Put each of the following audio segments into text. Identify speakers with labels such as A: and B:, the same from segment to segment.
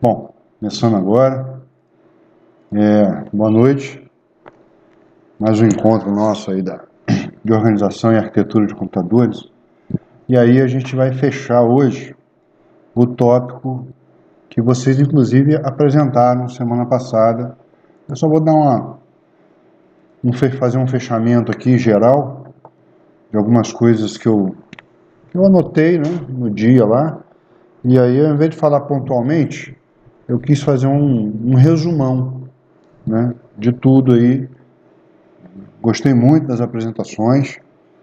A: Bom, começando agora, boa noite, mais um encontro nosso aí de organização e arquitetura de computadores, e aí a gente vai fechar hoje o tópico que vocês inclusive apresentaram semana passada. Eu só vou dar fazer um fechamento aqui geral de algumas coisas que eu anotei, né, no dia lá, e aí ao invés de falar pontualmente, eu quis fazer um resumão, né, de tudo aí. Gostei muito das apresentações,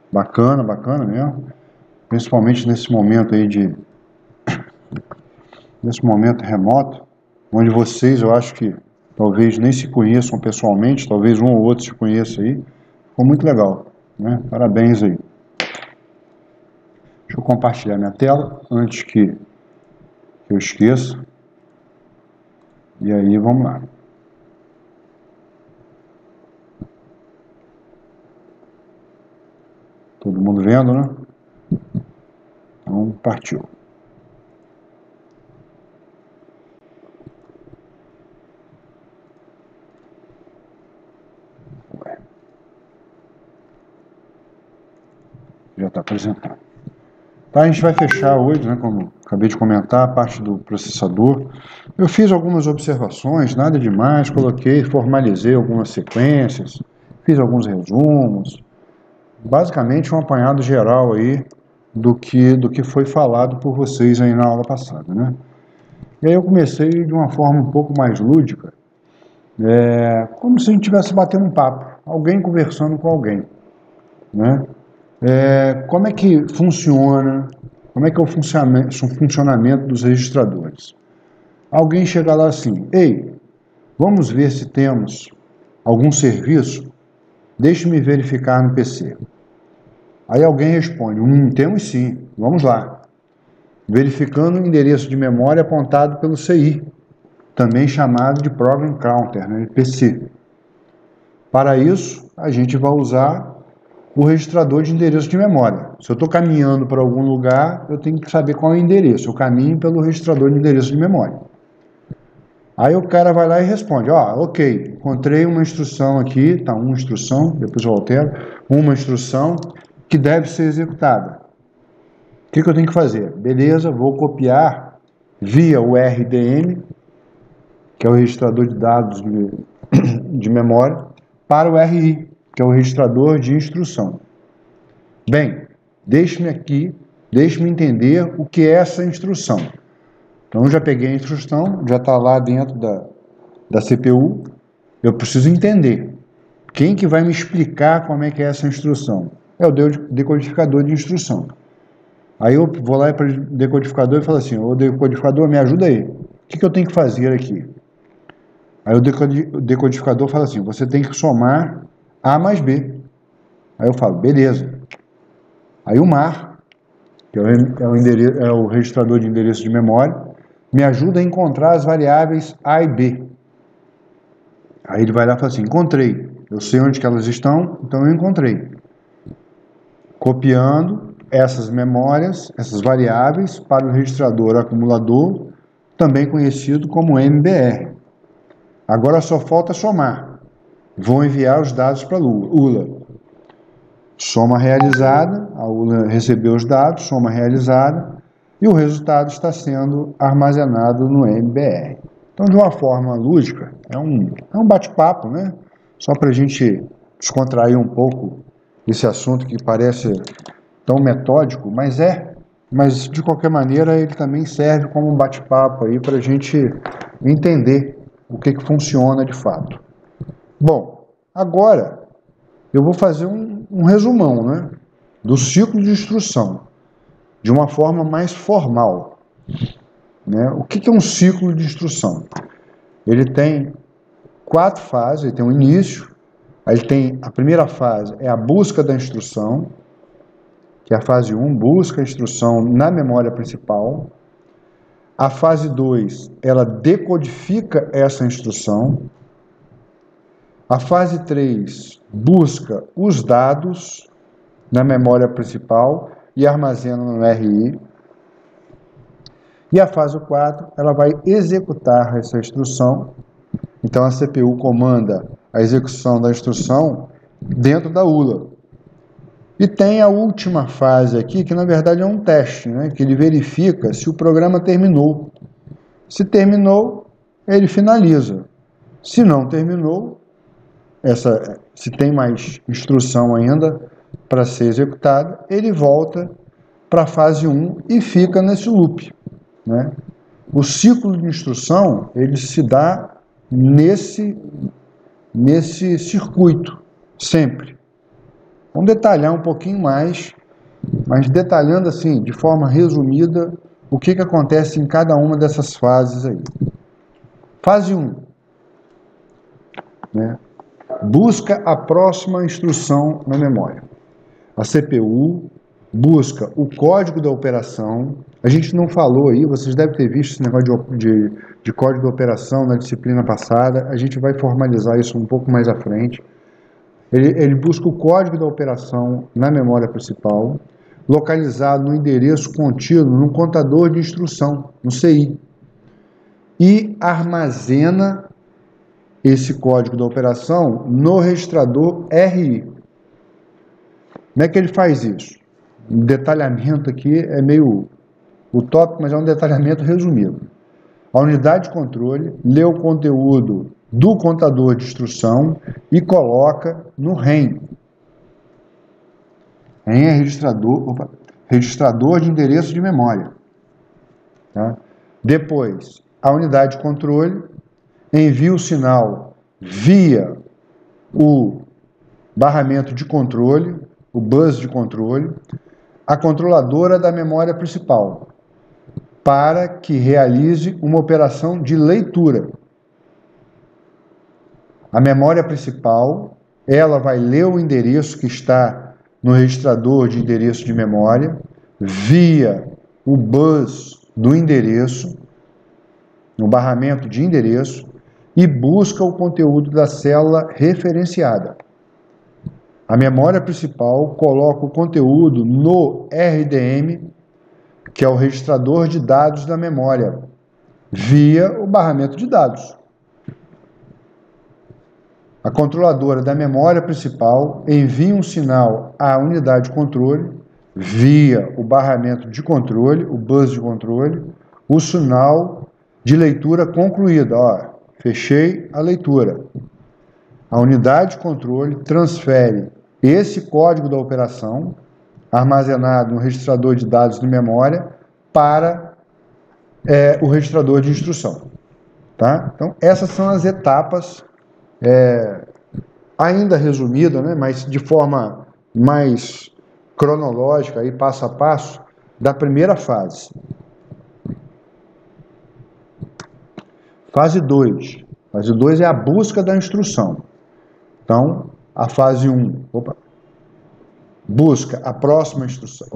A: bacana mesmo, principalmente nesse momento aí nesse momento remoto, onde vocês, eu acho que talvez nem se conheçam pessoalmente, talvez um ou outro se conheça aí. Ficou muito legal, né? Parabéns aí. Deixa eu compartilhar minha tela antes que eu esqueça. E aí, vamos lá. Todo mundo vendo, né? Então, partiu. Já está apresentado. Tá, a gente vai fechar hoje, né, como acabei de comentar, a parte do processador. Eu fiz algumas observações, nada demais, formalizei algumas sequências, fiz alguns resumos, basicamente um apanhado geral aí do que foi falado por vocês aí na aula passada, né? E aí eu comecei de uma forma um pouco mais lúdica, como se a gente estivesse batendo um papo, alguém conversando com alguém, né? Como é que funciona, como é que é o funcionamento dos registradores? Alguém chega lá assim, ei, vamos ver se temos algum serviço? Deixe-me verificar no PC. Aí alguém responde, temos sim, vamos lá. Verificando o endereço de memória apontado pelo CI, também chamado de Program Counter, né, PC. Para isso, a gente vai usar o registrador de endereço de memória. Se eu estou caminhando para algum lugar, eu tenho que saber qual é o endereço. Eu caminho pelo registrador de endereço de memória. Aí o cara vai lá e responde, ok, encontrei uma instrução aqui, tá, uma instrução, depois eu altero, uma instrução que deve ser executada. O que eu tenho que fazer? Beleza, vou copiar via o RDM, que é o registrador de dados de memória, para o RI, que é o registrador de instrução. Bem, deixe-me entender o que é essa instrução. Então, eu já peguei a instrução, já está lá dentro da CPU, eu preciso entender. Quem que vai me explicar como é que é essa instrução? É o decodificador de instrução. Aí eu vou lá para o decodificador e falo assim, ô decodificador, me ajuda aí. O que eu tenho que fazer aqui? Aí o decodificador fala assim, você tem que somar A mais B. Aí eu falo, beleza. Aí o MAR, que é o registrador de endereço de memória, me ajuda a encontrar as variáveis A e B. Aí ele vai lá e fala assim, encontrei. Eu sei onde que elas estão, então eu encontrei. Copiando essas memórias, essas variáveis, para o registrador acumulador, também conhecido como MBR. Agora só falta somar. Vou enviar os dados para a ULA. Soma realizada, a ULA recebeu os dados, soma realizada, e o resultado está sendo armazenado no MBR. Então, de uma forma lúdica, é um bate-papo, né? Só para a gente descontrair um pouco esse assunto que parece tão metódico, mas de qualquer maneira ele também serve como um bate-papo aí para a gente entender o que funciona de fato. Bom, agora eu vou fazer um resumão, né, do ciclo de instrução, de uma forma mais formal. Né? O que é um ciclo de instrução? Ele tem 4 fases, ele tem um início, aí tem a primeira fase, é a busca da instrução, que é a fase 1, busca a instrução na memória principal. A fase 2, ela decodifica essa instrução. A fase 3 busca os dados na memória principal e armazena no RI. E a fase 4, ela vai executar essa instrução. Então a CPU comanda a execução da instrução dentro da ULA. E tem a última fase aqui, que na verdade é um teste, né? Que ele verifica se o programa terminou. Se terminou, ele finaliza. Se não terminou, se tem mais instrução ainda para ser executada, ele volta para a fase 1 e fica nesse loop, né? O ciclo de instrução, ele se dá nesse circuito, sempre. Vamos detalhar um pouquinho mais, mas detalhando assim, de forma resumida, o que acontece em cada uma dessas fases aí. Fase 1, né? Busca a próxima instrução na memória. A CPU busca o código da operação. A gente não falou aí, vocês devem ter visto esse negócio de código da operação na disciplina passada. A gente vai formalizar isso um pouco mais à frente. Ele busca o código da operação na memória principal, localizado no endereço contínuo no contador de instrução, no CI, e armazena esse código da operação no registrador RI. Como é que ele faz isso? O detalhamento aqui é meio utópico, mas é um detalhamento resumido. A unidade de controle lê o conteúdo do contador de instrução e coloca no REM. REM é registrador de endereço de memória. Tá? Depois, a unidade de controle envia o sinal via o barramento de controle, o bus de controle, à controladora da memória principal, para que realize uma operação de leitura. A memória principal, ela vai ler o endereço que está no registrador de endereço de memória, via o bus do endereço, no barramento de endereço, e busca o conteúdo da célula referenciada. A memória principal coloca o conteúdo no RDM, que é o registrador de dados da memória, via o barramento de dados. A controladora da memória principal envia um sinal à unidade de controle, via o barramento de controle, o bus de controle, o sinal de leitura concluída. Ó, fechei a leitura. A unidade de controle transfere esse código da operação, armazenado no registrador de dados de memória, para o registrador de instrução. Tá? Então, essas são as etapas, ainda resumida, né, mas de forma mais cronológica, aí, passo a passo, da primeira fase. Fase 2. Fase 2 é a busca da instrução. Então, a fase 1, busca a próxima instrução.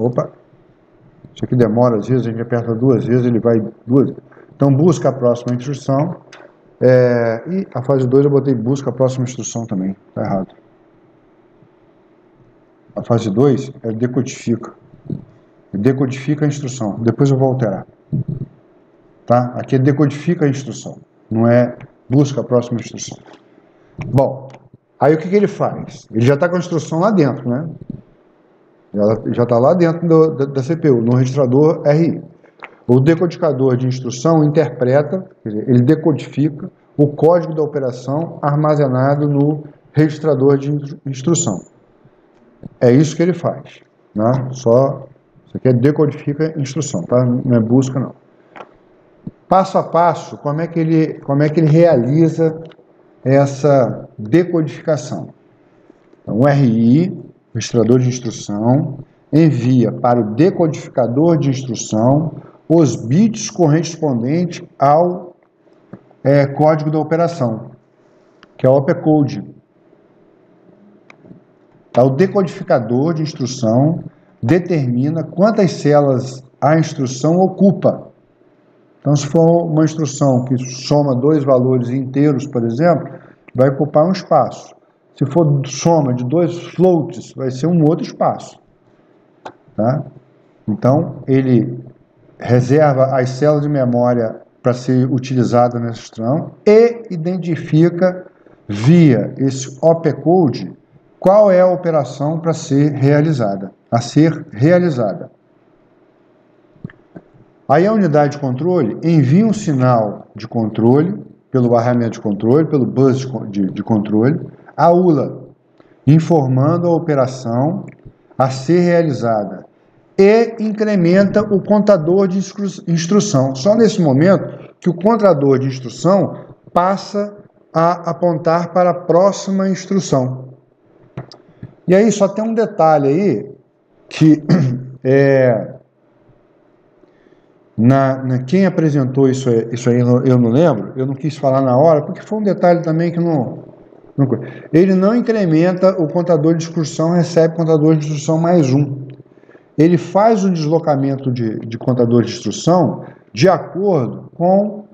A: Isso aqui demora às vezes, a gente aperta 2 vezes, ele vai 2 vezes. Então, busca a próxima instrução. E a fase 2 eu botei busca a próxima instrução também, está errado. A fase 2 é decodifica. Decodifica a instrução, depois eu vou alterar. Tá? Aqui é decodifica a instrução, não é busca a próxima instrução. Bom, aí o que ele faz? Ele já está com a instrução lá dentro, né? Já está lá dentro da CPU, no registrador RI. O decodificador de instrução interpreta, quer dizer, ele decodifica o código da operação armazenado no registrador de instrução. É isso que ele faz, né? Isso aqui é decodifica a instrução, tá? Não é busca, não. Passo a passo, como é que ele realiza essa decodificação? Então, o RI, registrador de instrução, envia para o decodificador de instrução os bits correspondentes ao código da operação, que é o opcode. O decodificador de instrução determina quantas células a instrução ocupa. Então, se for uma instrução que soma 2 valores inteiros, por exemplo, vai ocupar um espaço. Se for soma de 2 floats, vai ser um outro espaço. Tá? Então, ele reserva as células de memória para ser utilizada nessa instrução e identifica via esse opcode qual é a operação para ser realizada, Aí a unidade de controle envia um sinal de controle, pelo barramento de controle, pelo bus de controle, à ULA, informando a operação a ser realizada e incrementa o contador de instrução. Só nesse momento que o contador de instrução passa a apontar para a próxima instrução. E aí só tem um detalhe aí, que quem apresentou isso aí eu não lembro, eu não quis falar na hora, porque foi um detalhe também que ele não incrementa o contador de instrução, recebe contador de instrução mais um. Ele faz um deslocamento de contador de instrução de acordo com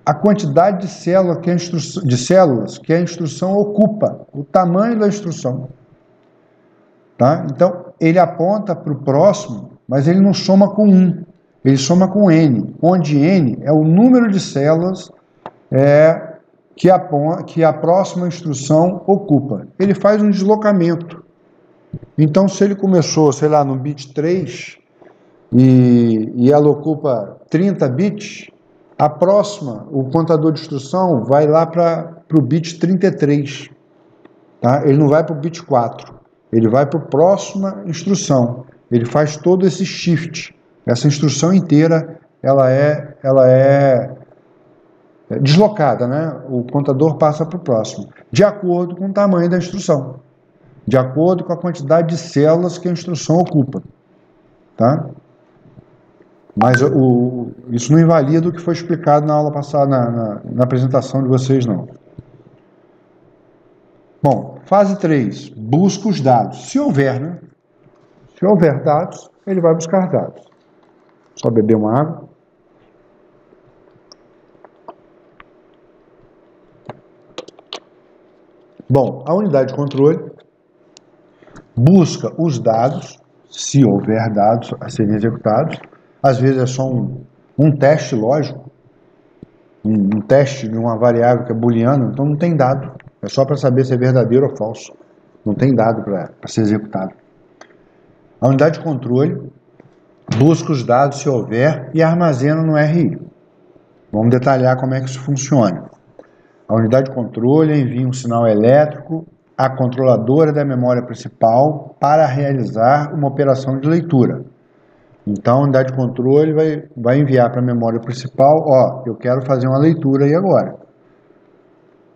A: a quantidade de células que a instrução ocupa, o tamanho da instrução. Tá? Então, ele aponta para o próximo, mas ele não soma com 1, ele soma com N, onde N é o número de células que a próxima instrução ocupa. Ele faz um deslocamento. Então, se ele começou, sei lá, no bit 3 e ela ocupa 30 bits, a próxima, o contador de instrução vai lá para o bit 33. Tá? Ele não vai para o bit 4. Ele vai para a próxima instrução. Ele faz todo esse shift. Essa instrução inteira, ela é deslocada, né? O contador passa para o próximo, de acordo com o tamanho da instrução, de acordo com a quantidade de células que a instrução ocupa. Tá? Mas isso não invalida o que foi explicado na aula passada, na apresentação de vocês, não. Bom, fase 3, busca os dados. Se houver, né? Se houver dados, ele vai buscar dados. Só beber uma água. Bom, a unidade de controle busca os dados, se houver dados a serem executados. Às vezes é só um teste lógico, um teste de uma variável que é booleana, então não tem dado. É só para saber se é verdadeiro ou falso. Não tem dado para ser executado. A unidade de controle busca os dados se houver e armazena no RI. Vamos detalhar como é que isso funciona. A unidade de controle envia um sinal elétrico à controladora da memória principal para realizar uma operação de leitura. Então, a unidade de controle vai enviar para a memória principal, ó, eu quero fazer uma leitura aí agora.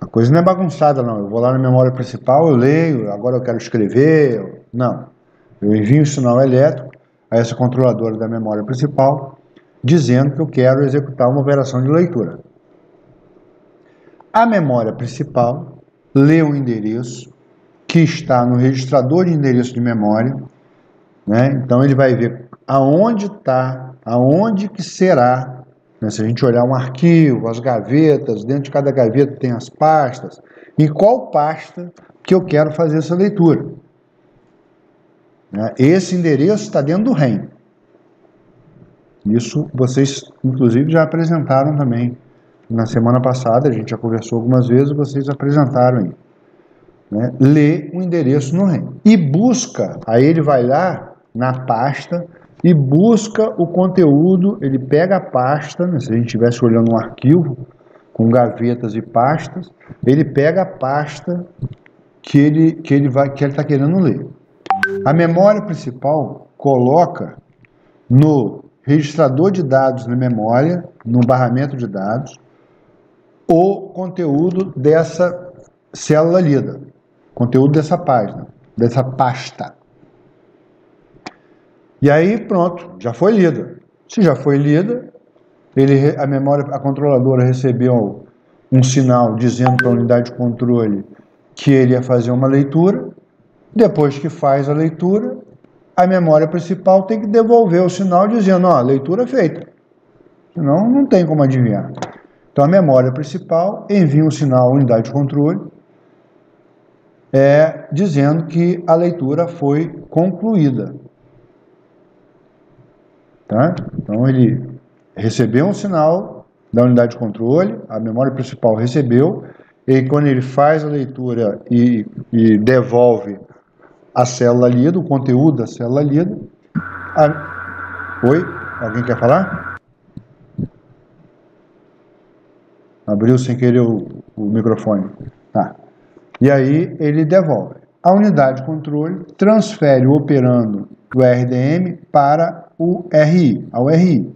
A: A coisa não é bagunçada, não. Eu vou lá na memória principal, eu leio, agora eu quero escrever. Não. Eu envio um sinal elétrico a essa controladora da memória principal, dizendo que eu quero executar uma operação de leitura. A memória principal lê o endereço que está no registrador de endereço de memória, né? Então ele vai ver aonde está, aonde que será, né? Se a gente olhar um arquivo, as gavetas, dentro de cada gaveta tem as pastas, em qual pasta que eu quero fazer essa leitura. Né? Esse endereço está dentro do REM. Isso vocês, inclusive, já apresentaram também. Na semana passada, a gente já conversou algumas vezes, vocês apresentaram aí. Né? Lê o endereço no REM. E busca, aí ele vai lá na pasta e busca o conteúdo, ele pega a pasta, né? Se a gente estivesse olhando um arquivo com gavetas e pastas, ele pega a pasta que ele está querendo ler. A memória principal coloca no registrador de dados na memória, no barramento de dados, o conteúdo dessa célula lida, conteúdo dessa página, dessa pasta. E aí, pronto, já foi lida. Se já foi lida, a controladora recebeu um sinal dizendo para a unidade de controle que ele ia fazer uma leitura. Depois que faz a leitura, a memória principal tem que devolver o sinal dizendo, ó, leitura feita. Senão, não tem como adivinhar. Então, a memória principal envia um sinal à unidade de controle dizendo que a leitura foi concluída. tá? Então ele recebeu um sinal da unidade de controle, a memória principal recebeu, e quando ele faz a leitura e devolve a célula lida, o conteúdo da célula lida. Oi? Alguém quer falar? Abriu sem querer o microfone. Tá. E aí ele devolve. A unidade de controle transfere o operando do RDM para o RI, ao RI,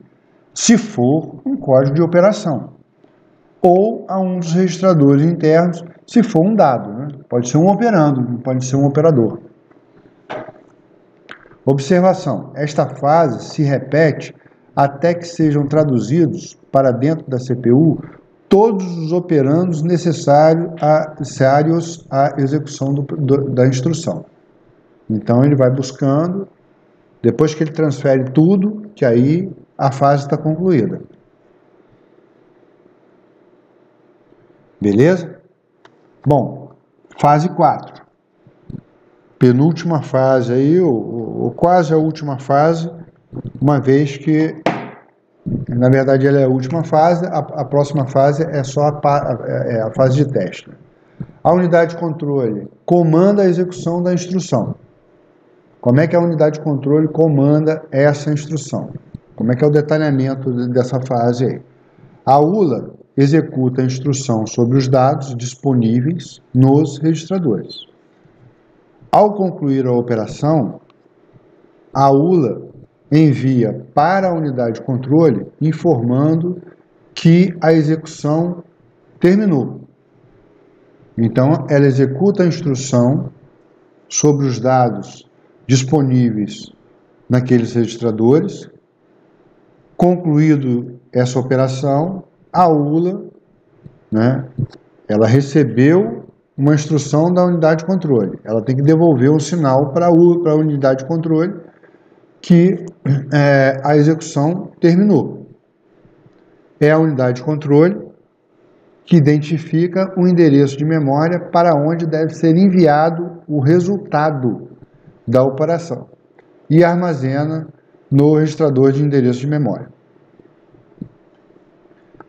A: se for um código de operação, ou a um dos registradores internos, se for um dado, né? Pode ser um operando, não pode ser um operador. Observação: esta fase se repete até que sejam traduzidos para dentro da CPU todos os operandos necessários à execução da instrução. Então ele vai buscando, depois que ele transfere tudo, que aí a fase está concluída. Beleza? Bom, fase 4. Penúltima fase aí, ou quase a última fase, uma vez que, na verdade, ela é a última fase, a próxima fase é só a fase de teste. A unidade de controle comanda a execução da instrução. Como é que a unidade de controle comanda essa instrução? Como é que é o detalhamento dessa fase aí? A ULA executa a instrução sobre os dados disponíveis nos registradores. Ao concluir a operação, a ULA envia para a unidade de controle informando que a execução terminou. Então, ela executa a instrução sobre os dados disponíveis naqueles registradores. Concluído essa operação, a ULA, né, ela recebeu uma instrução da unidade de controle. Ela tem que devolver um sinal para a unidade de controle que a execução terminou. É a unidade de controle que identifica o endereço de memória para onde deve ser enviado o resultado da operação e armazena no registrador de endereço de memória.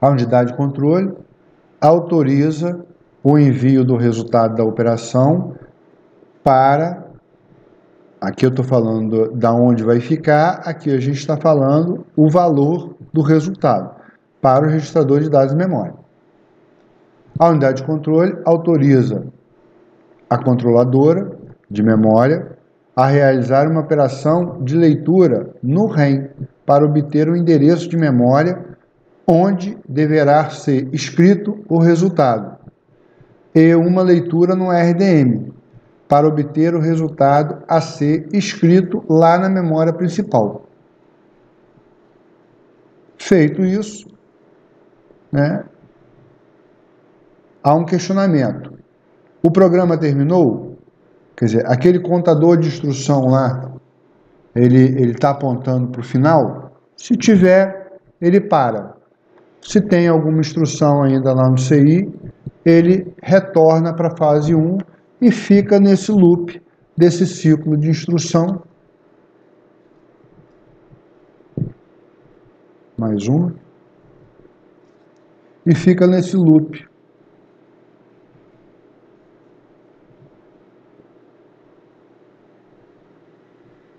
A: A unidade de controle autoriza o envio do resultado da operação para... Aqui eu estou falando da onde vai ficar, aqui a gente está falando o valor do resultado para o registrador de dados de memória. A unidade de controle autoriza a controladora de memória a realizar uma operação de leitura no REM para obter o endereço de memória onde deverá ser escrito o resultado, e uma leitura no RDM para obter o resultado a ser escrito lá na memória principal. Feito isso, né, há um questionamento. O programa terminou? Quer dizer, aquele contador de instrução lá, ele está apontando para o final? Se tiver, ele para. Se tem alguma instrução ainda lá no CI, ele retorna para a fase 1 e fica nesse loop desse ciclo de instrução. Mais uma. E fica nesse loop.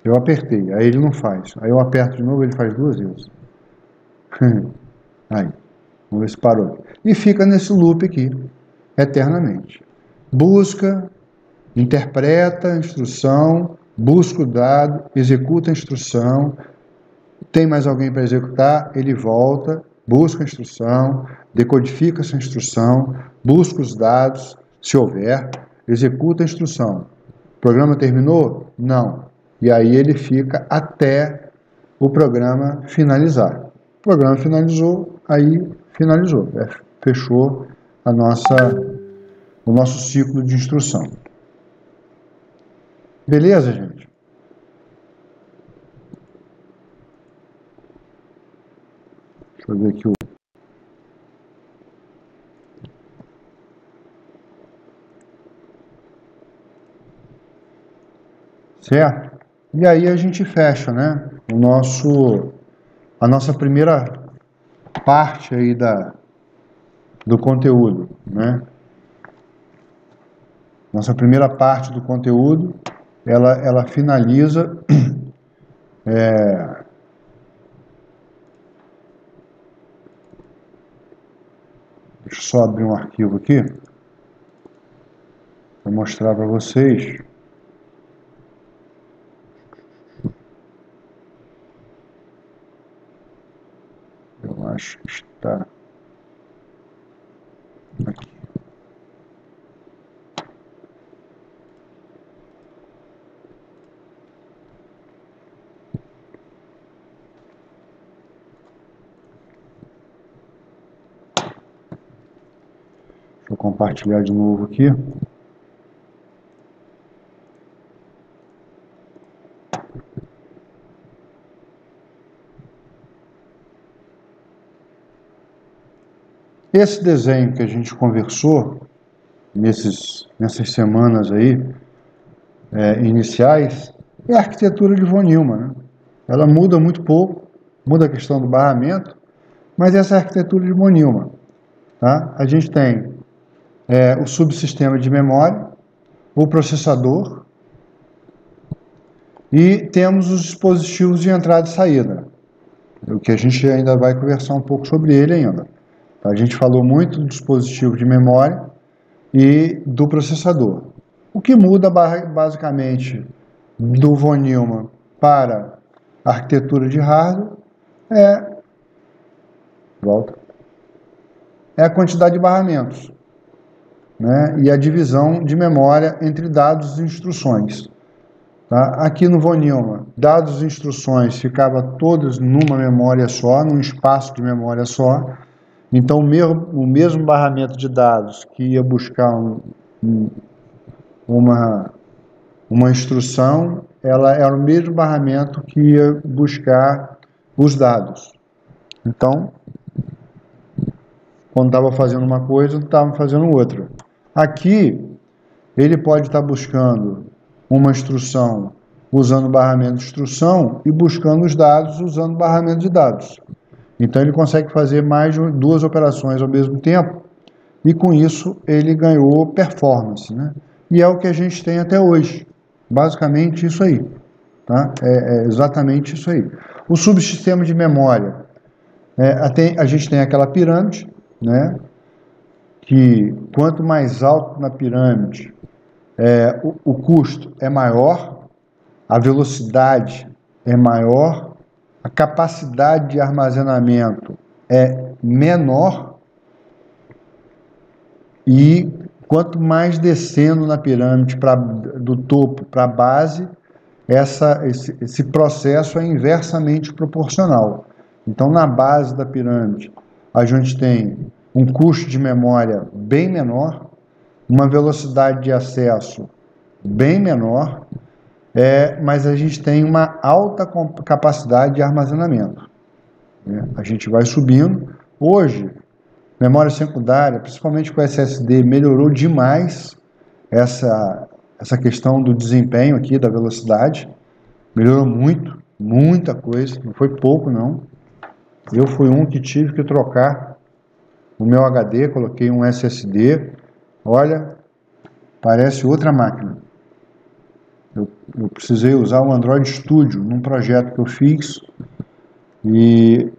A: Eu apertei, aí ele não faz. Aí eu aperto de novo, ele faz 2 vezes. Aí, vamos ver se parou. E fica nesse loop aqui, eternamente. Busca, interpreta a instrução, busca o dado, executa a instrução. Tem mais alguém para executar? Ele volta, busca a instrução, decodifica essa instrução, busca os dados, se houver, executa a instrução. O programa terminou? Não. E aí ele fica até o programa finalizar. O programa finalizou, aí finalizou. Fechou o nosso ciclo de instrução. Beleza, gente? Deixa eu ver aqui o... Certo? E aí a gente fecha, né, o nosso a nossa primeira parte aí do conteúdo, né? Nossa primeira parte do conteúdo, ela finaliza deixa eu só abrir um arquivo aqui para mostrar para vocês. Eu acho que está aqui. Deixa eu compartilhar de novo aqui. Esse desenho que a gente conversou nessas semanas aí iniciais é a arquitetura de von Neumann, né? Ela muda muito pouco, muda a questão do barramento, mas essa é a arquitetura de von Neumann, tá? A gente tem o subsistema de memória, o processador e temos os dispositivos de entrada e saída, o que a gente ainda vai conversar um pouco sobre ele ainda. A gente falou muito do dispositivo de memória e do processador. O que muda basicamente do von Neumann para a arquitetura de hardware é a quantidade de barramentos, né? E a divisão de memória entre dados e instruções. Tá? Aqui no von Neumann, dados e instruções ficavam todos numa memória só, num espaço de memória só. Então, o mesmo barramento de dados que ia buscar uma instrução, ela era o mesmo barramento que ia buscar os dados. Então, quando estava fazendo uma coisa, estava fazendo outra. Aqui, ele pode estar buscando uma instrução usando o barramento de instrução e buscando os dados usando o barramento de dados. Então, ele consegue fazer mais de duas operações ao mesmo tempo e, com isso, ele ganhou performance, né? E é o que a gente tem até hoje. Basicamente isso aí. Tá? É exatamente isso aí. O subsistema de memória. A gente tem aquela pirâmide, né? Que quanto mais alto na pirâmide, o custo é maior, a velocidade é maior, a capacidade de armazenamento é menor e quanto mais descendo na pirâmide do topo para a base, esse processo é inversamente proporcional. Então, na base da pirâmide, a gente tem um custo de memória bem menor, uma velocidade de acesso bem menor, mas a gente tem uma alta capacidade de armazenamento. Né? A gente vai subindo. Hoje, memória secundária, principalmente com SSD, melhorou demais essa questão do desempenho aqui, da velocidade. Melhorou muito, muita coisa, não foi pouco não. Eu fui um que tive que trocar o meu HD, coloquei um SSD. Olha, parece outra máquina. Eu precisei usar o Android Studio num projeto que eu fiz e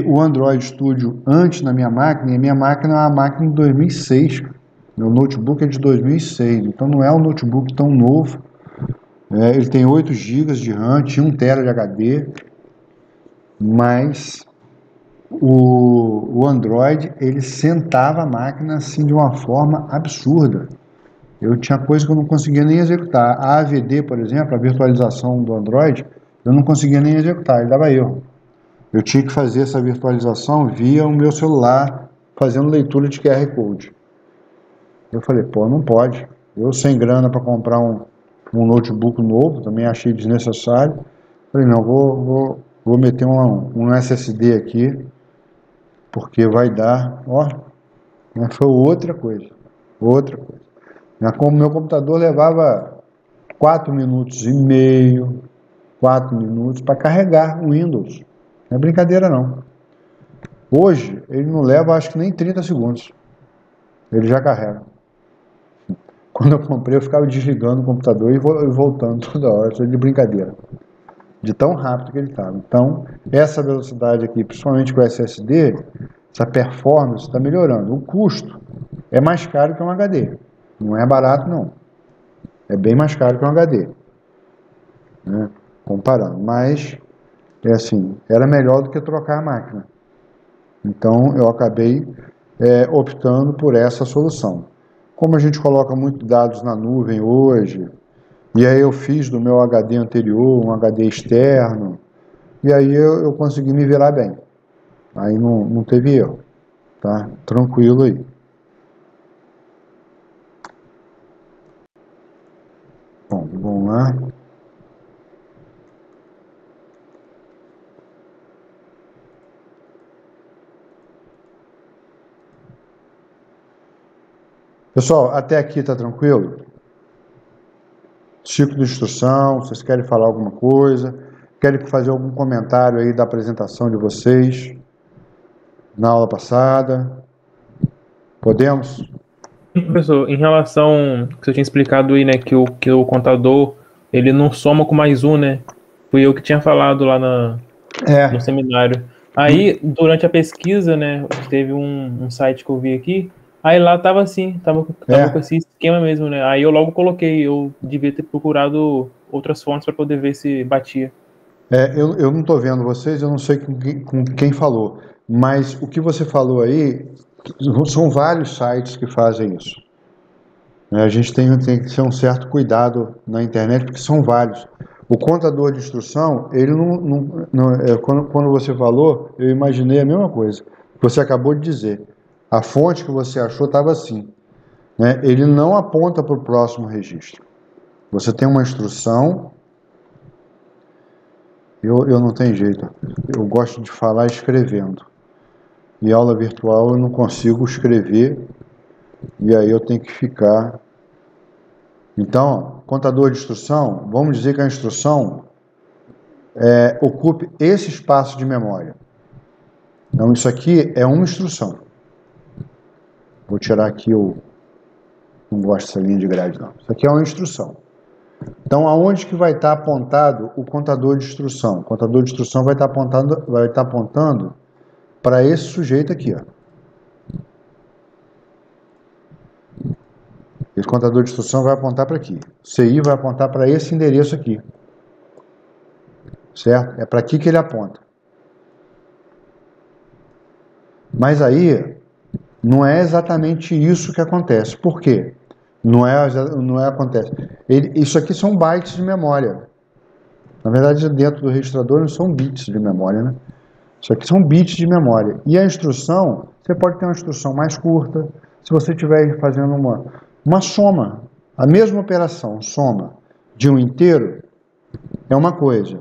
A: o Android Studio antes na minha máquina, e a minha máquina é uma máquina de 2006. Meu notebook é de 2006, então não é um notebook tão novo. Ele tem 8 GB de RAM, tinha 1 TB de HD, mas o Android, ele sentava a máquina assim de uma forma absurda. Eu tinha coisa que eu não conseguia nem executar. A AVD, por exemplo, a virtualização do Android, eu não conseguia nem executar, ele dava erro. Eu tinha que fazer essa virtualização via o meu celular, fazendo leitura de QR Code. Eu falei, pô, não pode. Eu sem grana para comprar um notebook novo, também achei desnecessário. Falei, não, vou meter um SSD aqui, porque vai dar, ó, né, foi outra coisa. Meu computador levava 4 minutos e meio, 4 minutos para carregar o Windows. Não é brincadeira, não. Hoje, ele não leva, acho que nem 30 segundos. Ele já carrega. Quando eu comprei, eu ficava desligando o computador e voltando toda hora, isso é de brincadeira. De tão rápido que ele estava. Então, essa velocidade aqui, principalmente com o SSD, essa performance está melhorando. O custo é mais caro que um HD. Não é barato, não. É bem mais caro que um HD. Né? Comparando. Mas, é assim, era melhor do que trocar a máquina. Então, eu acabei optando por essa solução. Como a gente coloca muitos dados na nuvem hoje, e aí eu fiz do meu HD anterior um HD externo, e aí eu consegui me virar bem. Aí não teve erro, tá? Tranquilo aí. Bom, vamos lá. Pessoal, até aqui tá tranquilo? Ciclo de instrução, vocês querem falar alguma coisa? Querem fazer algum comentário aí da apresentação de vocês na aula passada? Podemos?
B: Professor, em relação ao que você tinha explicado aí, né, que o contador, ele não soma com mais um, né? Fui eu que tinha falado lá no
A: É.
B: seminário. Aí, durante a pesquisa, né, teve um site que eu vi aqui, aí lá tava assim, tava com
A: É.
B: esse esquema mesmo, né? Aí eu logo coloquei, eu devia ter procurado outras fontes para poder ver se batia.
A: Eu não estou vendo vocês, eu não sei com quem falou, mas o que você falou aí, são vários sites que fazem isso. A gente tem que ter um certo cuidado na internet, porque são vários. O contador de instrução, ele quando você falou, eu imaginei a mesma coisa. Você acabou de dizer. A fonte que você achou estava assim. Né? Ele não aponta para o próximo registro. Você tem uma instrução. Eu não tenho jeito. Eu gosto de falar escrevendo. E aula virtual eu não consigo escrever. E aí eu tenho que ficar. Então, contador de instrução, vamos dizer que a instrução ocupe esse espaço de memória. Então, isso aqui é uma instrução. Vou tirar aqui o. Não gosto dessa linha de grade, não. Isso aqui é uma instrução. Então, aonde que vai estar apontado o contador de instrução? O contador de instrução vai estar apontando para esse sujeito aqui, ó. Esse contador de instrução vai apontar para aqui. O CI vai apontar para esse endereço aqui. Certo? É para aqui que ele aponta. Mas aí, não é exatamente isso que acontece. Por quê? Não é acontece. Isso aqui são bytes de memória. Na verdade, dentro do registrador não são bits de memória, né? Isso aqui são bits de memória. E a instrução, você pode ter uma instrução mais curta. Se você estiver fazendo uma soma, a mesma operação, soma de um inteiro, é uma coisa.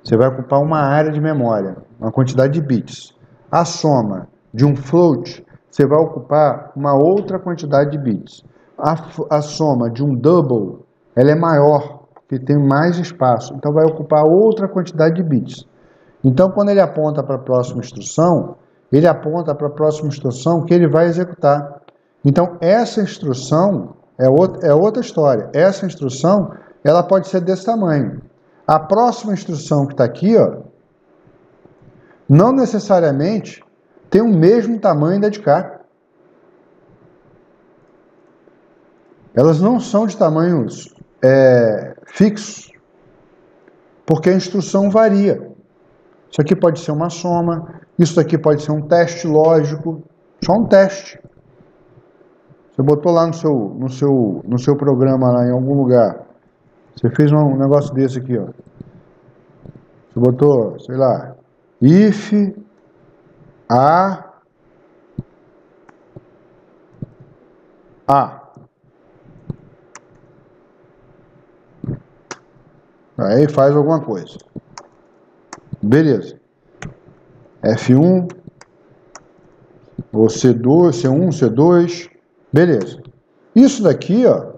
A: Você vai ocupar uma área de memória, uma quantidade de bits. A soma de um float, você vai ocupar uma outra quantidade de bits. A soma de um double, ela é maior, porque tem mais espaço, então vai ocupar outra quantidade de bits. Então, quando ele aponta para a próxima instrução, ele aponta para a próxima instrução que ele vai executar. Então, essa instrução é outra história. Essa instrução, ela pode ser desse tamanho. A próxima instrução que está aqui, ó, não necessariamente tem o mesmo tamanho da de cá. Elas não são de tamanhos fixos, porque a instrução varia. Isso aqui pode ser uma soma, isso aqui pode ser um teste lógico, só um teste. Você botou lá no seu programa, lá em algum lugar, você fez um negócio desse aqui, ó. Você botou, sei lá, if a aí faz alguma coisa. Beleza. F1 ou C2, C1, C2, beleza. Isso daqui, ó,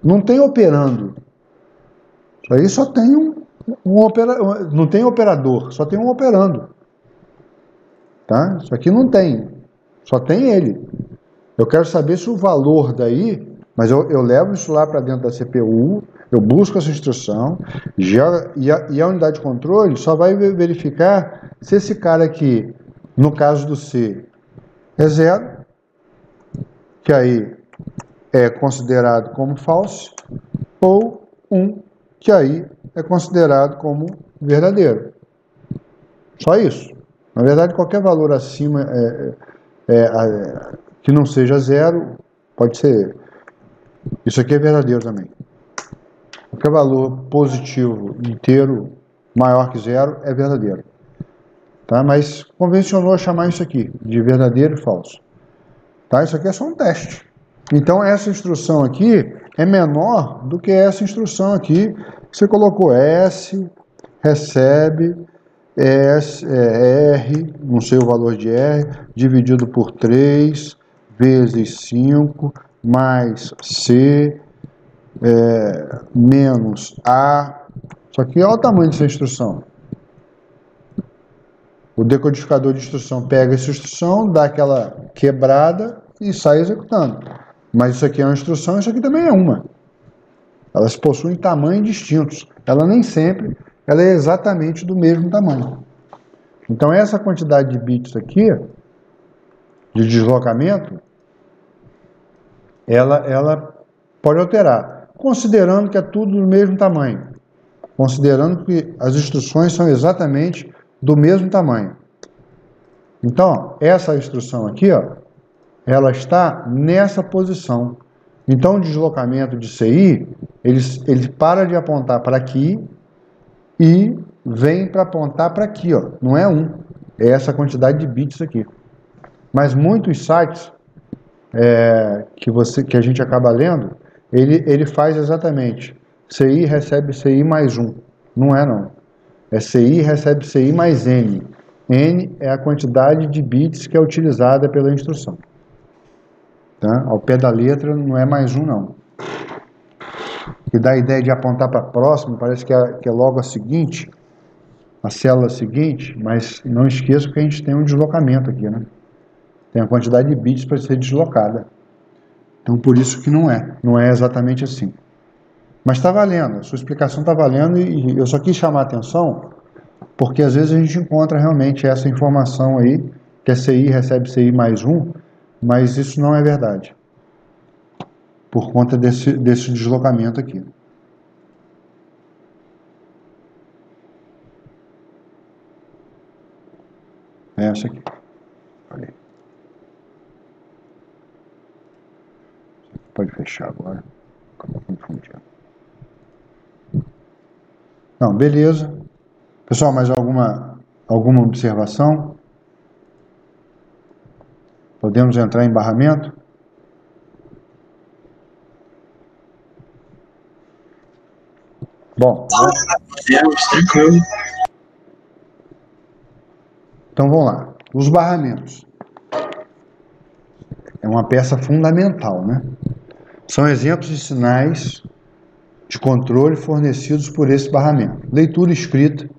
A: não tem operando. Isso aí só tem não tem operador, só tem um operando. Tá? Isso aqui não tem, só tem ele. Eu quero saber se o valor daí, mas eu levo isso lá para dentro da CPU, eu busco essa instrução, e a unidade de controle só vai verificar se esse cara aqui, no caso do C, é 0, que aí é considerado como false, ou 1, que aí é considerado como verdadeiro. Só isso. Na verdade, qualquer valor acima que não seja 0, pode ser. Isso aqui é verdadeiro também. Qualquer valor positivo inteiro maior que 0 é verdadeiro. Tá? Mas convencionou chamar isso aqui de verdadeiro e falso. Tá? Isso aqui é só um teste. Então essa instrução aqui é menor do que essa instrução aqui. Você colocou S, recebe, R, não sei o valor de R, dividido por 3, vezes 5, mais C, menos A. Isso aqui olha o tamanho dessa instrução. O decodificador de instrução pega essa instrução, dá aquela quebrada e sai executando. Mas isso aqui é uma instrução, isso aqui também é uma. Elas possuem tamanhos distintos. Ela nem sempre ela é exatamente do mesmo tamanho. Então essa quantidade de bits aqui, de deslocamento, ela pode alterar, considerando que é tudo do mesmo tamanho. Considerando que as instruções são exatamente do mesmo tamanho. Então, essa instrução aqui, ó, ela está nessa posição. Então, o deslocamento de CI, ele para de apontar para aqui e vem para apontar para aqui, ó. Não é 1, é essa quantidade de bits aqui. Mas muitos sites que a gente acaba lendo, ele faz exatamente CI recebe CI mais 1. Não é, não. É CI recebe CI mais N. N é a quantidade de bits que é utilizada pela instrução. Tá? Ao pé da letra não é mais 1, não. Que dá a ideia de apontar para próximo, parece que é logo a seguinte, a célula seguinte, mas não esqueça que a gente tem um deslocamento aqui, né? Tem a quantidade de bits para ser deslocada. Então, por isso que não é exatamente assim. Mas está valendo, a sua explicação está valendo e eu só quis chamar a atenção porque às vezes a gente encontra realmente essa informação aí, que a CI recebe CI mais 1, mas isso não é verdade. Por conta desse deslocamento aqui. É essa aqui. Olha aí. Pode fechar agora. Acabou confundindo. Não, beleza. Pessoal, mais alguma observação? Podemos entrar em barramento? Bom. Então vamos lá. Os barramentos. É uma peça fundamental, né? São exemplos de sinais de controle fornecidos por esse barramento. Leitura escrita.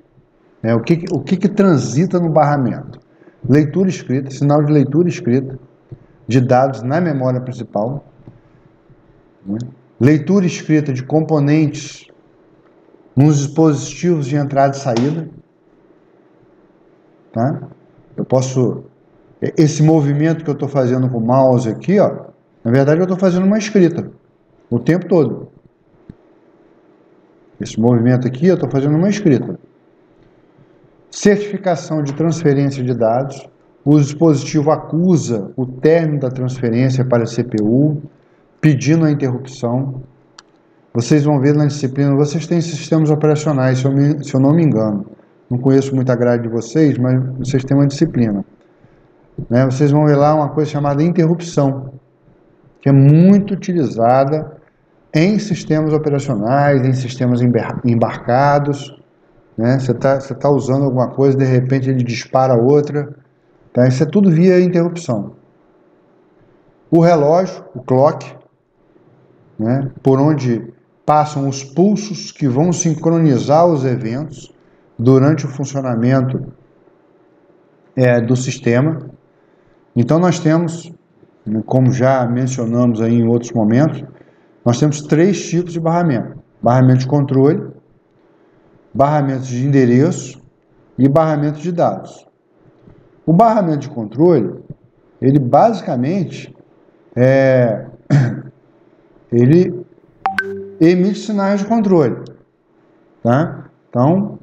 A: O que transita no barramento? Leitura escrita, sinal de leitura escrita de dados na memória principal. Né? Leitura escrita de componentes nos dispositivos de entrada e saída. Tá? Eu posso... Esse movimento que eu estou fazendo com o mouse aqui, ó, na verdade eu estou fazendo uma escrita o tempo todo. Esse movimento aqui eu estou fazendo uma escrita. Certificação de transferência de dados. O dispositivo acusa o término da transferência para a CPU, pedindo a interrupção. Vocês vão ver na disciplina, vocês têm sistemas operacionais, se eu não me engano. Não conheço muito a grade de vocês, mas vocês têm uma disciplina. Né? Vocês vão ver lá uma coisa chamada interrupção, que é muito utilizada em sistemas operacionais, em sistemas embarcados. Né? Você tá usando alguma coisa, de repente ele dispara outra. Tá? Isso é tudo via interrupção. O relógio, o clock, né? Por onde passam os pulsos que vão sincronizar os eventos durante o funcionamento do sistema. Então nós temos, como já mencionamos aí em outros momentos, nós temos 3 tipos de barramento: barramento de controle, barramento de endereço e barramento de dados. O barramento de controle, ele basicamente ele emite sinais de controle, tá? Então,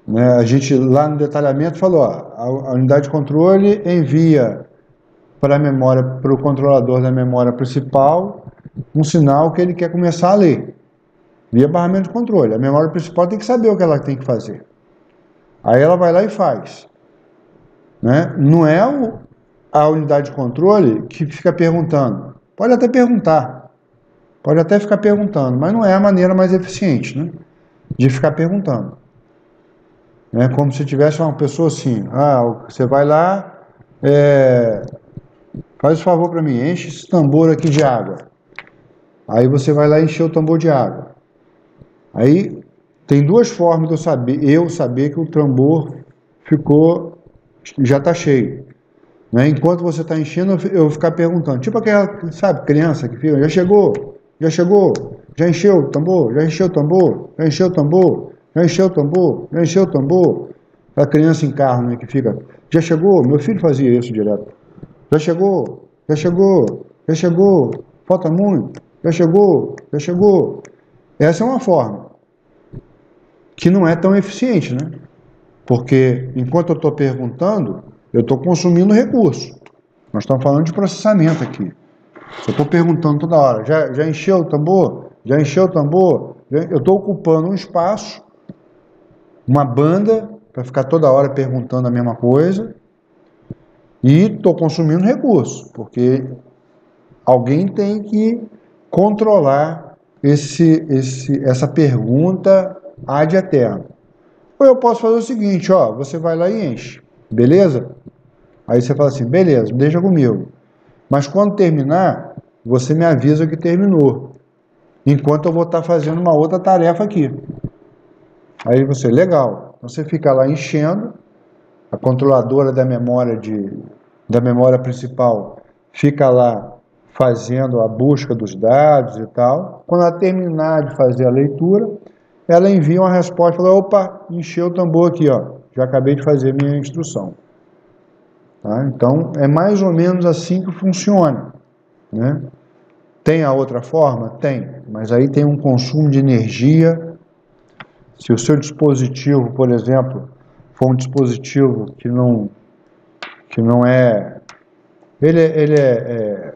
A: né, a gente lá no detalhamento falou, ó, a unidade de controle envia para a memória, para o controlador da memória principal, um sinal que ele quer começar a ler, via barramento de controle. A memória principal tem que saber o que ela tem que fazer. Aí ela vai lá e faz. Né? Não é a unidade de controle que fica perguntando. Pode até perguntar, pode até ficar perguntando, mas não é a maneira mais eficiente, né, de ficar perguntando. É como se tivesse uma pessoa assim, você vai lá, faz o favor para mim, enche esse tambor aqui de água. Aí você vai lá encher o tambor de água. Aí tem 2 formas de eu saber que o tambor já está cheio. Né? Enquanto você está enchendo, eu vou ficar perguntando. Tipo aquela, sabe, criança que fica, já chegou, já encheu o tambor, já encheu o tambor, já encheu o tambor, já encheu o tambor, já encheu o tambor. A criança em carro, né, que fica, já chegou, meu filho fazia isso direto. Já chegou, já chegou, já chegou, falta muito, já chegou, já chegou. Essa é uma forma que não é tão eficiente, né? Porque enquanto eu estou perguntando, eu estou consumindo recurso. Nós estamos falando de processamento aqui. Se eu estou perguntando toda hora, já encheu o tambor? Já encheu o tambor? Eu estou ocupando um espaço, uma banda, para ficar toda hora perguntando a mesma coisa, e estou consumindo recurso, porque alguém tem que controlar essa pergunta ad eterno. Ou eu posso fazer o seguinte, ó, você vai lá e enche, beleza? Aí você fala assim, beleza, deixa comigo. Mas quando terminar, você me avisa que terminou. Enquanto eu vou estar fazendo uma outra tarefa aqui. Aí você, legal. Então você fica lá enchendo, a controladora da memória principal fica lá fazendo a busca dos dados e tal. Quando ela terminar de fazer a leitura, ela envia uma resposta, fala, opa, encheu o tambor aqui, ó, já acabei de fazer minha instrução. Tá? Então, é mais ou menos assim que funciona. Né? Tem a outra forma? Tem, mas aí tem um consumo de energia. Se o seu dispositivo, por exemplo, for um dispositivo que não é... Ele é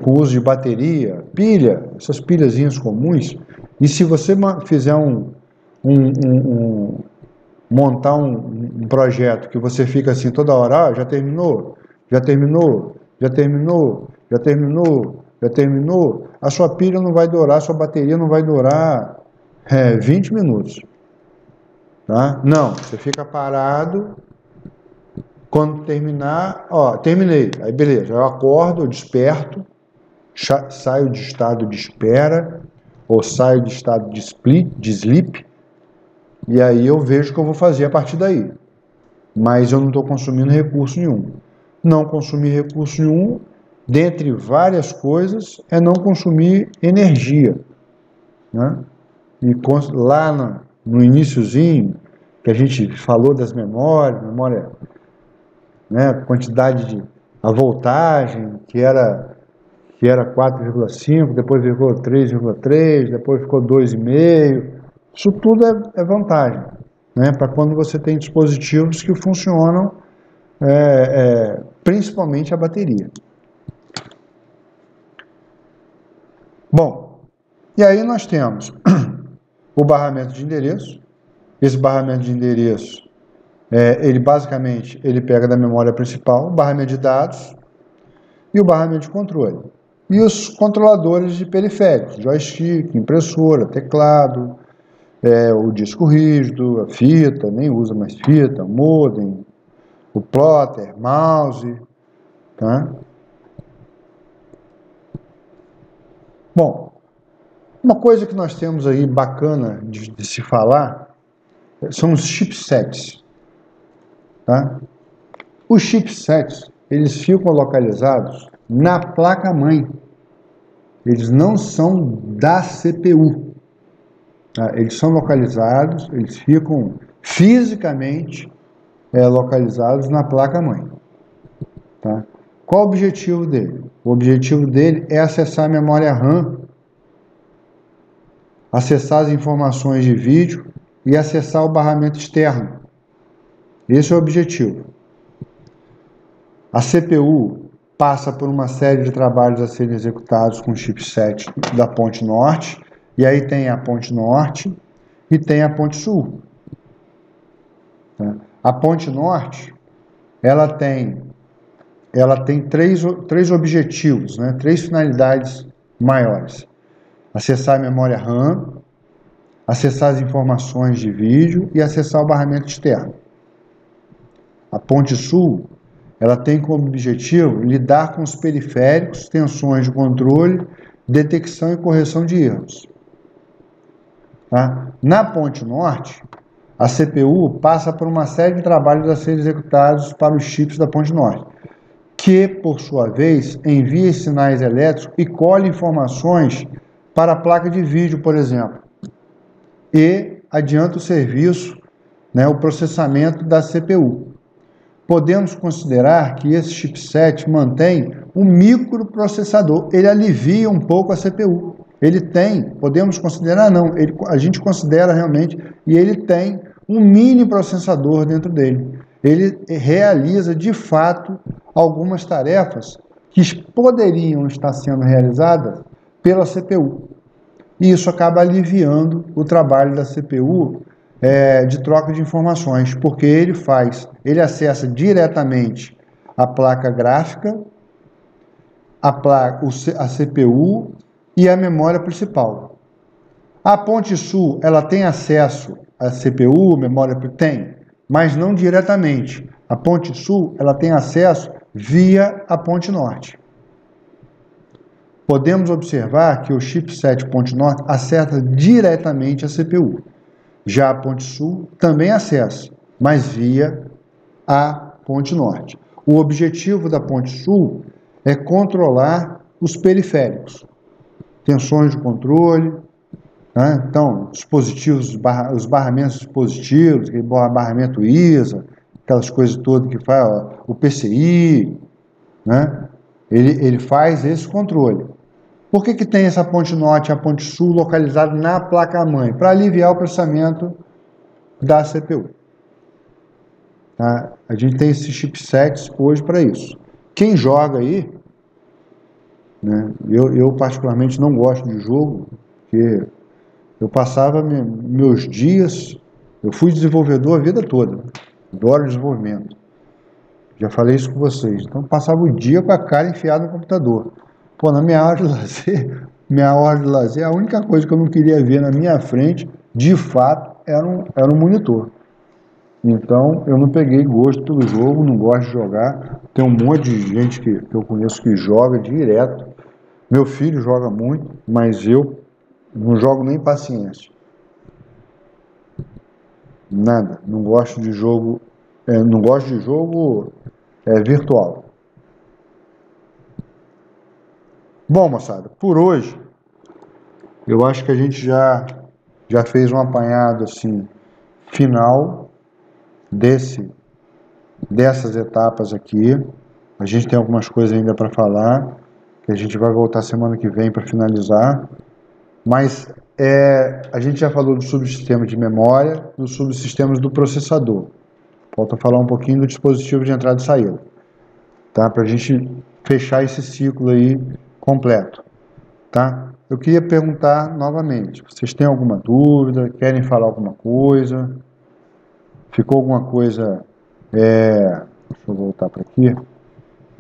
A: com uso de bateria, pilha, essas pilhazinhas comuns, e se você fizer montar um projeto que você fica assim toda hora, já terminou, já terminou, já terminou, já terminou, já terminou, a sua pilha não vai durar, a sua bateria não vai durar 20 minutos. Tá? Não, você fica parado, quando terminar, ó, terminei, aí beleza, eu acordo, eu desperto, saio de estado de espera, ou saio de estado de sleep, e aí eu vejo o que eu vou fazer a partir daí. Mas eu não estou consumindo recurso nenhum. Não consumir recurso nenhum, dentre várias coisas, é não consumir energia. Né? E lá no iniciozinho, que a gente falou das memória, né, quantidade a voltagem, que era 4,5, depois ficou 3,3, depois ficou 2,5. Isso tudo é vantagem, né, para quando você tem dispositivos que funcionam, principalmente a bateria. Bom, e aí nós temos o barramento de endereço. Esse barramento de endereço, ele basicamente pega da memória principal, o barramento de dados e o barramento de controle. E os controladores de periféricos, joystick, impressora, teclado, o disco rígido, a fita, nem usa mais fita, o modem, o plotter, mouse. Tá? Bom, uma coisa que nós temos aí bacana de se falar são os chipsets. tá? Os chipsets, eles ficam localizados na placa-mãe. Eles não são da CPU. Tá? Eles são localizados, eles ficam fisicamente localizados na placa-mãe. Tá? Qual o objetivo dele? O objetivo dele é acessar a memória RAM, acessar as informações de vídeo e acessar o barramento externo. Esse é o objetivo. A CPU passa por uma série de trabalhos a serem executados com o chipset da ponte norte, e aí tem a ponte norte e tem a ponte sul. A ponte norte, ela tem três objetivos, né? Três finalidades maiores. Acessar a memória RAM, acessar as informações de vídeo e acessar o barramento externo. A ponte sul, ela tem como objetivo lidar com os periféricos, tensões de controle, detecção e correção de erros. Tá? Na ponte norte, a CPU passa por uma série de trabalhos a serem executados para os chips da ponte norte, que, por sua vez, envia sinais elétricos e colhe informações para a placa de vídeo, por exemplo, e adianta o serviço, né, o processamento da CPU. Podemos considerar que esse chipset mantém um microprocessador, ele alivia um pouco a CPU. Ele tem, podemos considerar não, a gente considera realmente, e ele tem um mini processador dentro dele. Ele realiza, de fato, algumas tarefas que poderiam estar sendo realizadas pela CPU. E isso acaba aliviando o trabalho da CPU de troca de informações, porque ele acessa diretamente a placa gráfica, a CPU e a memória principal. A ponte sul, ela tem acesso à CPU, memória, tem, mas não diretamente. A ponte sul, ela tem acesso via a ponte norte. Podemos observar que o chipset ponte norte acessa diretamente a CPU. Já a ponte sul também acessa, mas via a ponte norte. O objetivo da ponte sul é controlar os periféricos, tensões de controle, né? Então, dispositivos, os barramentos dispositivos, barramento ISA, aquelas coisas todas que faz, o PCI, né? Ele faz esse controle. Por que tem essa ponte norte e a ponte sul localizada na placa-mãe? Para aliviar o processamento da CPU. Tá? A gente tem esses chipsets hoje para isso. Quem joga aí, né, eu particularmente não gosto de jogo, porque eu passava meus dias, eu fui desenvolvedor a vida toda, adoro desenvolvimento. Já falei isso com vocês. Então passava o dia com a cara enfiada no computador. Pô, na minha hora de lazer, a única coisa que eu não queria ver na minha frente, de fato, era um monitor. Então, eu não peguei gosto pelo jogo, não gosto de jogar. Tem um monte de gente que eu conheço que joga direto. Meu filho joga muito, mas eu não jogo nem paciência. Nada. Não gosto de jogo, virtual. Bom, moçada, por hoje, eu acho que a gente já fez um apanhado assim, final dessas etapas aqui. A gente tem algumas coisas ainda para falar, que a gente vai voltar semana que vem para finalizar. Mas a gente já falou do subsistema de memória, dos subsistemas do processador. Falta falar um pouquinho do dispositivo de entrada e saída, tá? Para a gente fechar esse ciclo aí completo, tá? Eu queria perguntar novamente, vocês têm alguma dúvida, querem falar alguma coisa? Ficou alguma coisa, deixa eu voltar para aqui,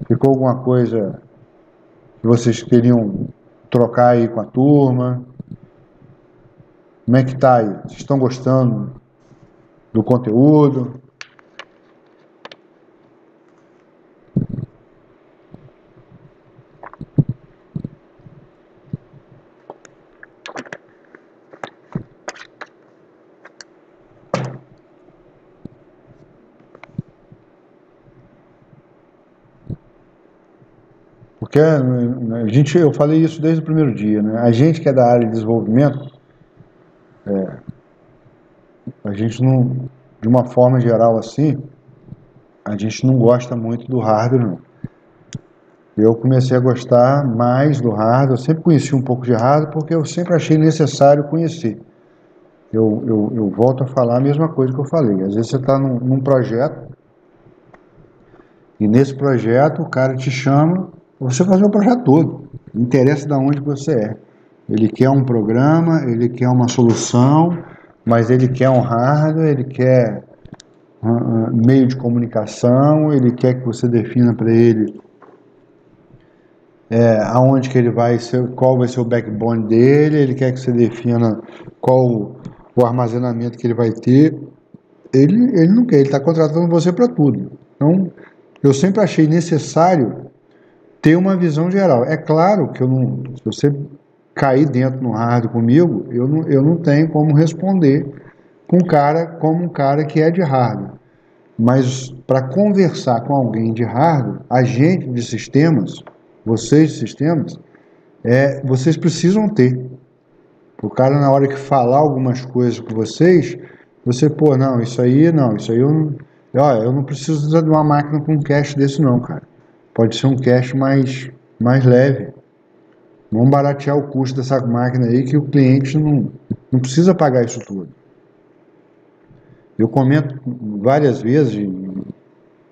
A: ficou alguma coisa que vocês queriam trocar aí com a turma? Como é que tá aí? Vocês estão gostando do conteúdo? Porque eu falei isso desde o primeiro dia, né? A gente que é da área de desenvolvimento, a gente não, de uma forma geral assim, a gente não gosta muito do hardware, não. Eu comecei a gostar mais do hardware, eu sempre conheci um pouco de hardware, porque eu sempre achei necessário conhecer. Eu volto a falar a mesma coisa que eu falei. Às vezes você está num projeto, e nesse projeto o cara te chama para você fazer o projeto todo. Não interessa de onde você é. Ele quer um programa, ele quer uma solução, mas ele quer um hardware, ele quer meio de comunicação, ele quer que você defina para ele aonde que ele vai ser, qual vai ser o backbone dele, ele quer que você defina qual o armazenamento que ele vai ter. Ele não quer, ele está contratando você para tudo. Então, eu sempre achei necessário ter uma visão geral. É claro que se você cair dentro no hardware comigo, eu não tenho como responder como um cara que é de hardware. Mas para conversar com alguém de hardware, a gente de sistemas, vocês de sistemas, vocês precisam ter. O cara, na hora que falar algumas coisas com vocês, pô, não, isso aí eu não preciso de uma máquina com um cache desse não, cara. Pode ser um cache mais leve. Vamos baratear o custo dessa máquina aí, que o cliente não precisa pagar isso tudo. Eu comento várias vezes,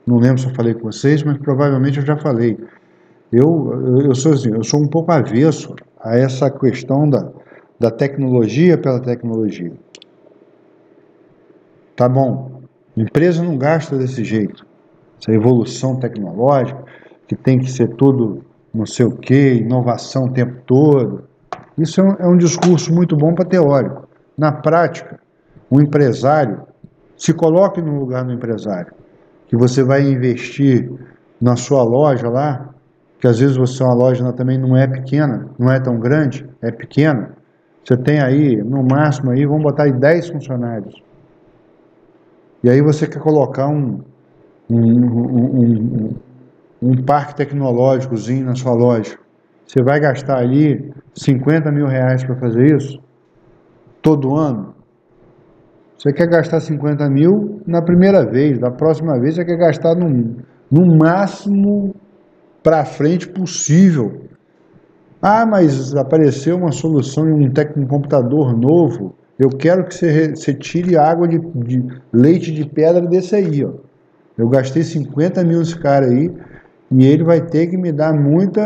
A: não lembro se eu falei com vocês, mas provavelmente eu já falei. Eu sou um pouco avesso a essa questão da tecnologia pela tecnologia. Tá bom, empresa não gasta desse jeito. Essa evolução tecnológica, que tem que ser tudo não sei o quê, inovação o tempo todo. Isso é um discurso muito bom para teórico. Na prática, o empresário, se coloque no lugar do empresário, que você vai investir na sua loja lá, que às vezes você, uma loja também não é pequena, não é tão grande, é pequena. Você tem aí, no máximo, aí, vamos botar aí 10 funcionários. E aí você quer colocar um parque tecnológicozinho na sua loja. Você vai gastar ali 50 mil reais para fazer isso? Todo ano? Você quer gastar 50 mil na primeira vez, da próxima vez você quer gastar no máximo para frente possível. Ah, mas apareceu uma solução em um computador novo. Eu quero que você tire água de leite de pedra desse aí, ó. Eu gastei 50 mil nesse cara aí e ele vai ter que me dar muito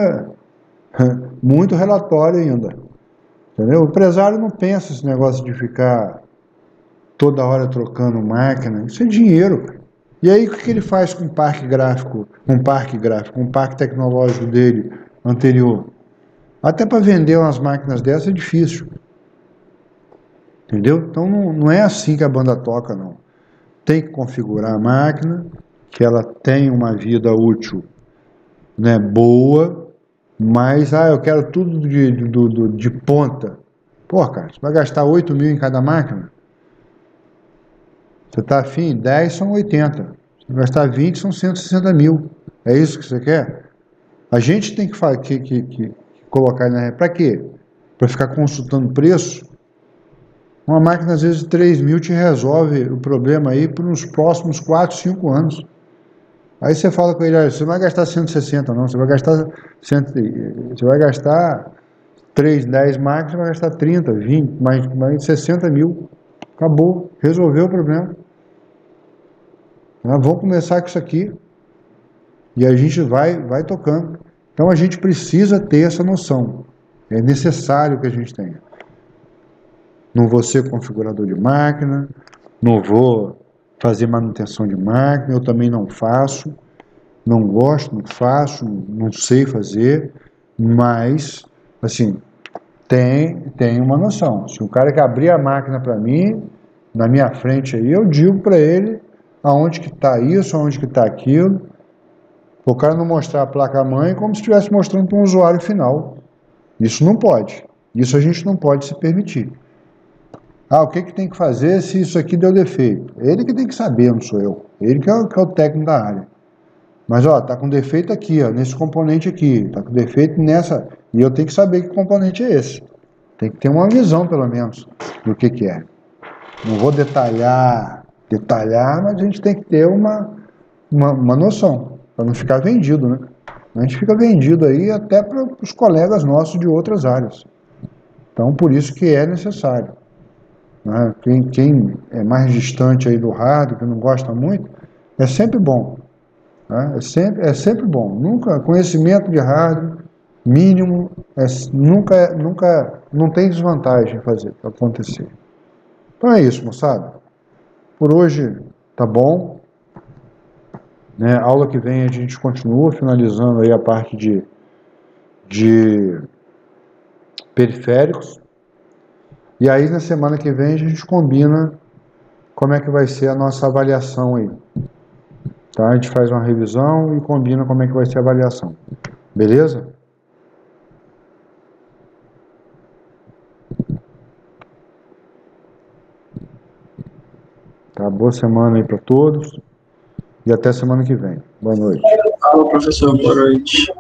A: relatório ainda. Entendeu? O empresário não pensa esse negócio de ficar toda hora trocando máquina. Isso é dinheiro, cara. E aí o que ele faz com o parque tecnológico dele anterior? Até para vender umas máquinas dessas é difícil. Entendeu? Então não é assim que a banda toca, não. Tem que configurar a máquina, que ela tem uma vida útil, né, boa, mas eu quero tudo de ponta. Pô, cara, você vai gastar 8 mil em cada máquina? Você está afim? 10 são 80. Se gastar 20 são 160 mil. É isso que você quer? A gente tem que colocar na... Para quê? Para ficar consultando preço? Uma máquina, às vezes, de 3 mil te resolve o problema aí por uns próximos 4, 5 anos. Aí você fala com ele, você não vai gastar 160 não, você vai gastar 3, 10 máquinas, você vai gastar 30, 20, mais 60 mil. Acabou, resolveu o problema. Vamos começar com isso aqui. E a gente vai tocando. Então a gente precisa ter essa noção. É necessário que a gente tenha. Não vou ser configurador de máquina, não vou fazer manutenção de máquina, eu também não faço, não gosto, não faço, não sei fazer, mas, assim, tem uma noção. Se o cara que abrir a máquina para mim, na minha frente aí, eu digo para ele aonde que está isso, aonde que está aquilo. O cara não mostrar a placa-mãe como se estivesse mostrando para um usuário final. Isso não pode. Isso a gente não pode se permitir. O que tem que fazer se isso aqui deu defeito? Ele que tem que saber, não sou eu. Ele que é o técnico da área. Mas, ó, tá com defeito aqui, ó, nesse componente aqui, tá com defeito nessa, e eu tenho que saber que componente é esse. Tem que ter uma visão, pelo menos, do que é. Não vou detalhar, mas a gente tem que ter uma noção, para não ficar vendido, né? A gente fica vendido aí até para os colegas nossos de outras áreas. Então, por isso que é necessário. Né? Quem é mais distante aí do hardware, que não gosta muito, é sempre bom. Né? É sempre bom. Nunca, conhecimento de hardware mínimo, nunca, não tem desvantagem fazer, acontecer. Então é isso, moçada. Por hoje tá bom. Né? Aula que vem a gente continua finalizando aí a parte de periféricos. E aí na semana que vem a gente combina como é que vai ser a nossa avaliação aí. Tá? A gente faz uma revisão e combina como é que vai ser a avaliação. Beleza? Tá? Boa semana aí para todos. E até semana que vem. Boa noite.
C: Alô, professor, boa noite.